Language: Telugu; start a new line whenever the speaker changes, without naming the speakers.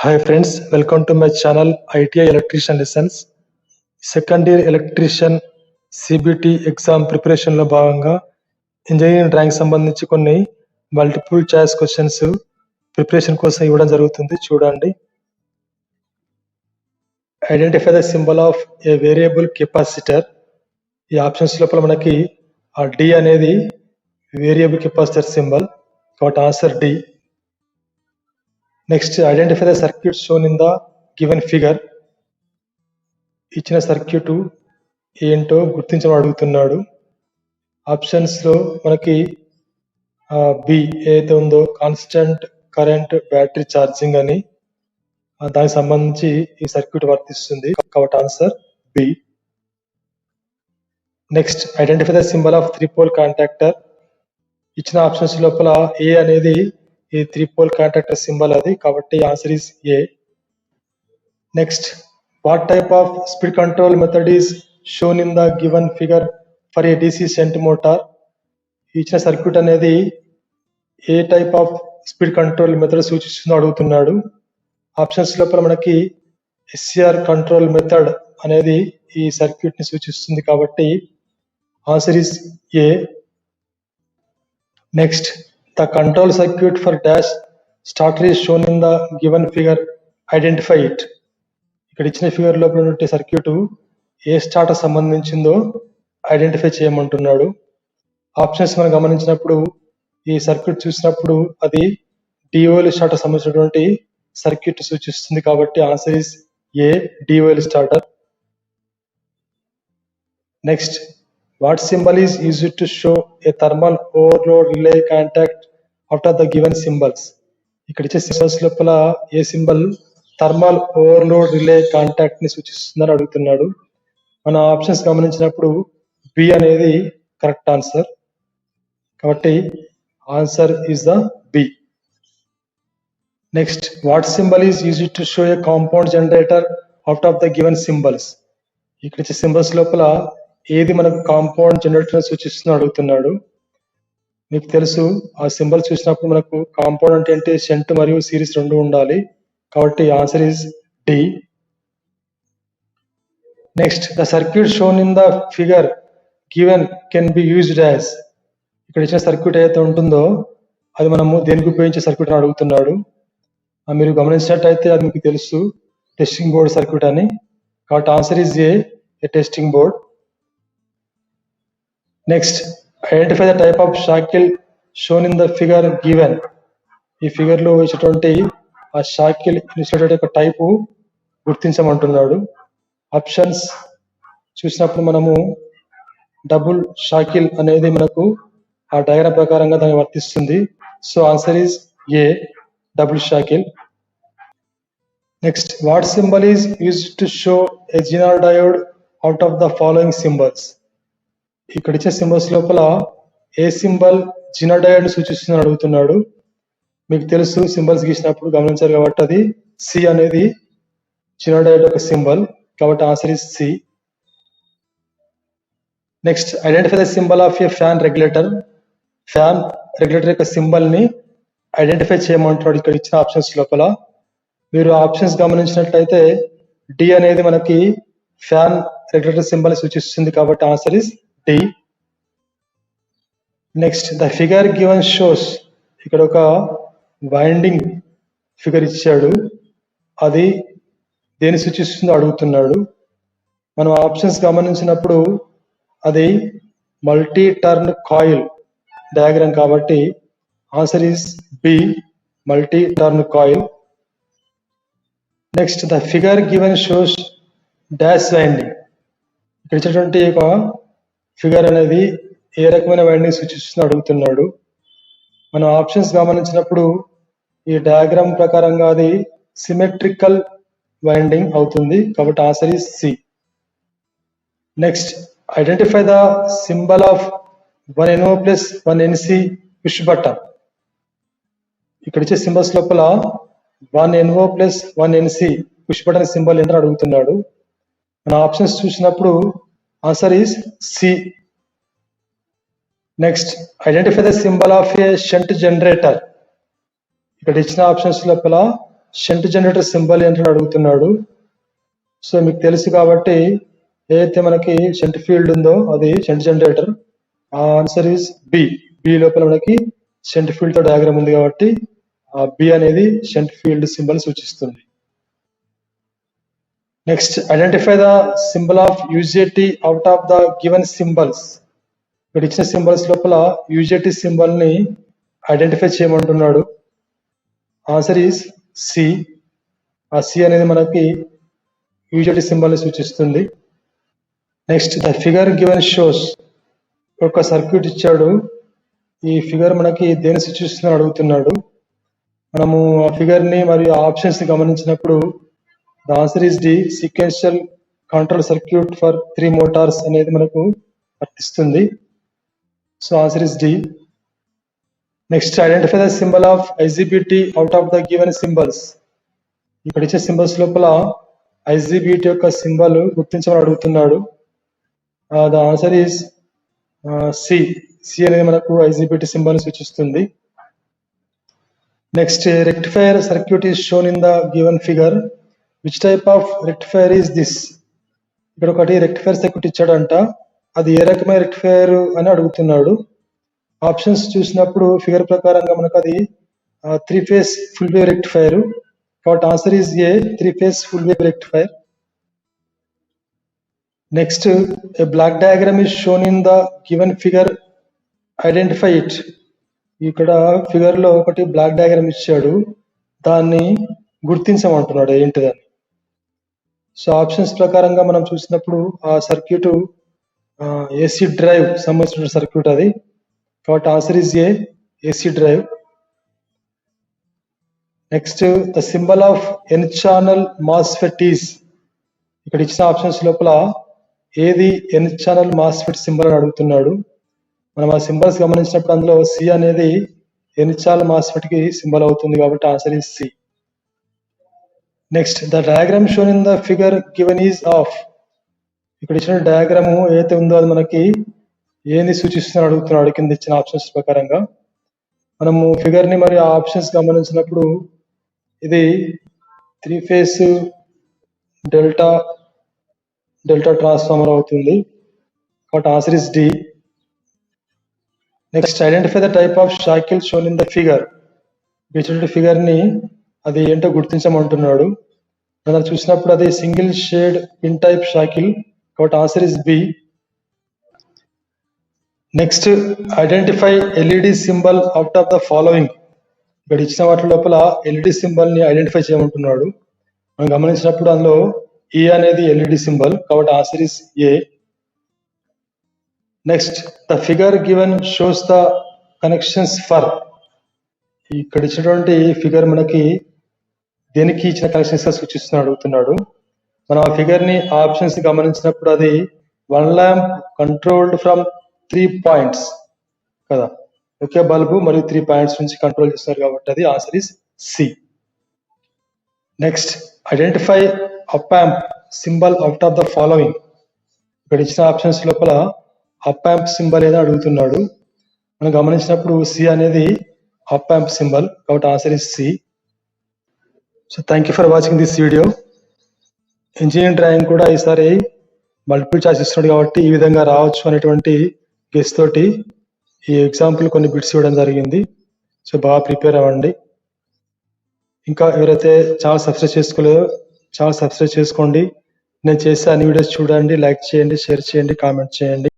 Hi friends, welcome to my channel ITI Electrician Lessons. Second year electrician CBT exam ప్రిపరేషన్లో భాగంగా ఇంజనీరింగ్ డ్రాయింగ్ సంబంధించి కొన్ని మల్టిపుల్ చాయిస్ క్వశ్చన్స్ ప్రిపరేషన్ కోసం ఇవ్వడం జరుగుతుంది. చూడండి. Identify the symbol of a variable capacitor. ఈ ఆప్షన్స్ లోపల మనకి ఆ డి అనేది వేరియబుల్ కెపాసిటర్ సింబల్, కాబట్టి answer D. Next, identify the circuit shown in the given figure. ఇచ్చిన సర్క్యూట్ ఏంటో గుర్తించమని అడుగుతున్నాడు. ఆప్షన్స్ లో మనకి బి ఏదైతే ఉందో కాన్స్టెంట్ కరెంట్ బ్యాటరీ ఛార్జింగ్ అని, దానికి సంబంధించి ఈ సర్క్యూట్ వర్తిస్తుంది, కాబట్టి answer B. Next, identify the symbol of 3-pole contactor. ఇచ్చిన ఆప్షన్స్ లోపల ఏ అనేది ఈ 3-pole కాంటాక్టర్ సింబల్ అది, కాబట్టి answer is A. Next, what type of speed control method is shown in the given figure for a DC shunt motor? ఇచ్చిన సర్క్యూట్ అనేది ఏ type of speed control method సూచిస్తుందో అడుగుతున్నాడు. ఆప్షన్స్ లోపల మనకి ఎస్సిఆర్ కంట్రోల్ మెథడ్ అనేది ఈ సర్క్యూట్ ని సూచిస్తుంది, కాబట్టి answer is A. Next, the control circuit for dash starter is shown in the given figure, identify it. ఇక్కడ ఇచ్చిన ఫిగర్ లోపల ఉండే సర్క్యూట్ ఏ స్టార్టర్ సంబంధించిందో ఐడెంటిఫై చేయమంటున్నాడు. ఆప్షన్స్ మనం గమనించినప్పుడు ఈ సర్క్యూట్ చూసినప్పుడు అది డిఓఎల్ స్టార్టర్ సంబంధించినటువంటి సర్క్యూట్ సూచిస్తుంది, కాబట్టి answer is A, DOL starter. Next, what symbol is used to show a thermal overload relay contact after the given symbols. ఇక్కడ ఇచ్చే సింబల్స్ లోపల ఏ symbol thermal overload relay contact ని సూచిస్తుందని అడుగుతున్నాడు. మన ఆప్షన్స్ గమనించినప్పుడు బి అనేది కరెక్ట్ ఆన్సర్, కాబట్టి answer is the B. Next, what symbol is used to show a compound generator out of the given symbols. ఇక్కడ ఇచ్చే సింబల్స్ లోపల ఏది మనకు కాంపౌండ్ జనరేటర్ సూచిస్తుందని అడుగుతున్నాడు. మీకు తెలుసు, ఆ సింబల్ చూసినప్పుడు మనకు కాంపౌండ్ అంటే ఏంటి, షంట్ మరియు సిరీస్ రెండు ఉండాలి, కాబట్టి answer is D. Next, the circuit shown in the figure given can be used as. ఇక్కడ ఇచ్చిన సర్క్యూట్ ఏదైతే ఉంటుందో అది మనము దేనికి ఉపయోగించే సర్క్యూట్ అని అడుగుతున్నాడు. మీరు గమనించినట్టయితే అది మీకు తెలుసు, టెస్టింగ్ బోర్డ్ సర్క్యూట్ అని, కాబట్టి answer is A, testing board. Next, identify the type of shackle shown in the figure given. ఈ ఫిగర్ లో ఇచ్చినటువంటి ఆ షాకిల్ ఇన్సులేటర్ యొక్క టైపు గుర్తించమంటున్నాడు. ఆప్షన్స్ చూసినప్పుడు మనము డబుల్ షాకిల్ అనేది మనకు ఆ డయాగ్రామ్ ప్రకారంగా దాన్ని వర్తిస్తుంది, so answer is A, double shackle. Next, what symbol is used to show a zener diode out of the following symbols. ఇక్కడ ఇచ్చే సింబల్స్ లోపల ఏ సింబల్ జినార్ డయోడ్ సూచిస్తుందని అడుగుతున్నాడు. మీకు తెలుసు, సింబల్స్ గీసినప్పుడు గమనించారు, కాబట్టి అది సి అనేది జినార్ డయోడ్ యొక్క సింబల్, కాబట్టి answer is C. Next, identify the symbol of a fan regulator. Fan regulator యొక్క సింబల్ ని ఐడెంటిఫై చేయమంటున్నాడు ఇక్కడ ఇచ్చిన ఆప్షన్స్ లోపల. మీరు ఆప్షన్స్ గమనించినట్లయితే డి అనేది మనకి ఫ్యాన్ రెగ్యులేటర్ సింబల్ సూచిస్తుంది, కాబట్టి answer is D. Next, the figure given shows. ఇక్కడ ఒక వైండింగ్ ఫిగర్ ఇచ్చాడు, అది దేని సూచిస్తుందో అడుగుతున్నాడు. మనం ఆప్షన్స్ గమనించినప్పుడు అది మల్టీ టర్న్ కాయిల్ డయాగ్రామ్, కాబట్టి answer is B, multi turn coil. Next, the figure given shows dash winding. ఇక్కడ ఇచ్చినటువంటి ఒక ఫిగర్ అనేది ఏ రకమైన వైండింగ్ సూచిస్తుందో అడుగుతున్నాడు. మనం ఆప్షన్స్ గమనించినప్పుడు ఈ డయాగ్రామ్ ప్రకారంగా అది సిమెట్రికల్ వైండింగ్ అవుతుంది, కాబట్టి answer is C. Next, identify the symbol of 1NO plus 1NC push button. ఇక్కడ ఇచ్చే సింబల్స్ లోపల 1NO plus 1NC push button symbol ఏంటని అడుగుతున్నాడు. మన ఆప్షన్స్ చూసినప్పుడు answer is C. Next, identify the symbol of a shunt generator. ఇక్కడ ఇచ్చిన ఆప్షన్స్ లోపల షంట్ జనరేటర్ సింబల్ ఏంటని అడుగుతున్నాడు. సో మీకు తెలుసు కాబట్టి ఏదైతే మనకి షంట్ ఫీల్డ్ ఉందో అది shunt generator. Answer is B. B లోపల మనకి షంట్ ఫీల్డ్ తో డయాగ్రామ్ ఉంది కాబట్టి బి అనేది షంట్ ఫీల్డ్ సింబల్ సూచిస్తుంది. Next, identify the symbol of UJT out of the given symbols. ఇక్కడ ఇచ్చిన సింబల్స్ లోపల యూజేటీ సింబల్ ని ఐడెంటిఫై చేయమంటున్నాడు. Answer is C. ఆ సి అనేది మనకి యూజేటీ సింబల్ ని సూచిస్తుంది. Next, the figure given shows. ఒక సర్క్యూట్ ఇచ్చాడు. ఈ ఫిగర్ మనకి దేని సూచిస్తుందని అడుగుతున్నాడు. మనము ఆ ఫిగర్ ని మరియు ఆప్షన్స్ ని గమనించినప్పుడు the answer is D. Sequential control circuit for 3 motors అనేది మనకు వర్తిస్తుంది. So answer is D. Next, identify the symbol of IGBT out of the given symbols. ఇక్కడ ఇచ్చే సింబల్స్ లోపల ఐజిబిటి యొక్క సింబల్ గుర్తించమని అడుగుతున్నాడు. The answer is C. C అనేది మనకు ఐజిబిటి సింబల్ సూచిస్తుంది. Next, rectifier circuit is shown in the given figure. Which type of rectifier is this. ఇక్కడ ఒకటి రెక్టిఫైర్ సర్క్యూట్ ఇచ్చాడంట. అది ఏ రకమైన రెక్టిఫైర్ అని అడుగుతున్నాడు. ఆప్షన్స్ చూసినప్పుడు ఫిగర్ ప్రకారంగా మనకు అది 3 ఫేజ్ ఫుల్ వేవ్ రెక్టిఫైర్. కాబట్టి answer is A. 3 phase full wave rectifier. Next, A block diagram is shown in the given figure. Identify it. ఇక్కడ ఫిగర్ లో ఒకటి బ్లాక్ డయాగ్రామ్ ఇచ్చాడు. దాన్ని గుర్తించమంటున్నాడు ఏంటిదని. సో ఆప్షన్స్ ప్రకారంగా మనం చూసినప్పుడు ఆ సర్క్యూట్ ఏసీ డ్రైవ్ సంబంధించిన సర్క్యూట్ అది. కాబట్టి answer is A. AC drive. Next, the symbol of N channel MOSFET is. ఇక్కడ ఇచ్చిన ఆప్షన్స్ లోపల ఏది ఎన్ ఛానల్ మాస్ఫెట్ సింబల్ అని అడుగుతున్నాడు. మనం ఆ సింబల్స్ గమనించినప్పుడు అందులో సి అనేది ఎన్ ఛానల్ మాస్ఫెట్ కి సింబల్ అవుతుంది కాబట్టి answer is C. Next, the diagram shown in the figure given is of. ఇక్కడ ఇచ్చిన డయాగ్రామ్ ఏదైతే ఉందో అది మనకి ఏంది సూచిస్తుందని అడుగుతున్నాడు కింద ఇచ్చిన ఆప్షన్స్ ప్రకారంగా. మనము ఫిగర్ ని మరియు ఆప్షన్స్ గమనించినప్పుడు ఇది 3 ఫేజ్ డెల్టా ట్రాన్స్ఫార్మర్ అవుతుంది కాబట్టి answer is D. Next, identify the type of shackle shown in the figure. ఇటువంటి ఫిగర్ ని అది ఏంటో గుర్తించమంటున్నాడు. మనం చూసినప్పుడు అది single shade pin type shackle కాబట్టి answer is B. Next, identify LED symbol out of the following. ఇక్కడ ఇచ్చిన వాటి లోపల ఎల్ఈడి సింబల్ ని ఐడెంటిఫై చేయమంటున్నాడు. మనం గమనించినప్పుడు అందులో ఈ అనేది ఎల్ఈడి సింబల్ కాబట్టి answer is A. Next, the figure given shows the connections for. ఇక్కడ ఇచ్చినటువంటి ఫిగర్ మనకి దేనికి ఇచ్చిన కనెక్షన్స్ గా సూచిస్తున్నా అడుగుతున్నాడు. మనం ఆ ఫిగర్ ని ఆప్షన్స్ గమనించినప్పుడు అది 1 ల్యాంప్ కంట్రోల్డ్ ఫ్రమ్ 3 పాయింట్స్ కదా. ఒకే బల్బు మరియు 3 పాయింట్స్ నుంచి కంట్రోల్ చేస్తున్నారు కాబట్టి అది answer is C. Next, identify op amp symbol out of the following. ఇక్కడ ఇచ్చిన ఆప్షన్స్ లోపల అప్ యాంప్ సింబల్ ఏదో అడుగుతున్నాడు. మనం గమనించినప్పుడు సి అనేది అప్ యాంప్ సింబల్ కాబట్టి answer is C. So thank you for watching this video. Engineering drawing కూడా ఈసారి మల్టిపుల్ చాయిస్ ఇస్తున్నాడు కాబట్టి ఈ విధంగా రావచ్చు అనేటువంటి గెస్ తోటి ఈ ఎగ్జాంపుల్ కొన్ని బిట్స్ ఇవ్వడం జరిగింది. సో బాగా ప్రిపేర్ అవ్వండి. ఇంకా ఎవరైతే ఛానల్ సబ్స్క్రైబ్ చేసుకోలేదో ఛానల్ సబ్స్క్రైబ్ చేసుకోండి. నేను చేసే అన్ని వీడియోస్ చూడండి, లైక్ చేయండి, షేర్ చేయండి, కామెంట్ చేయండి.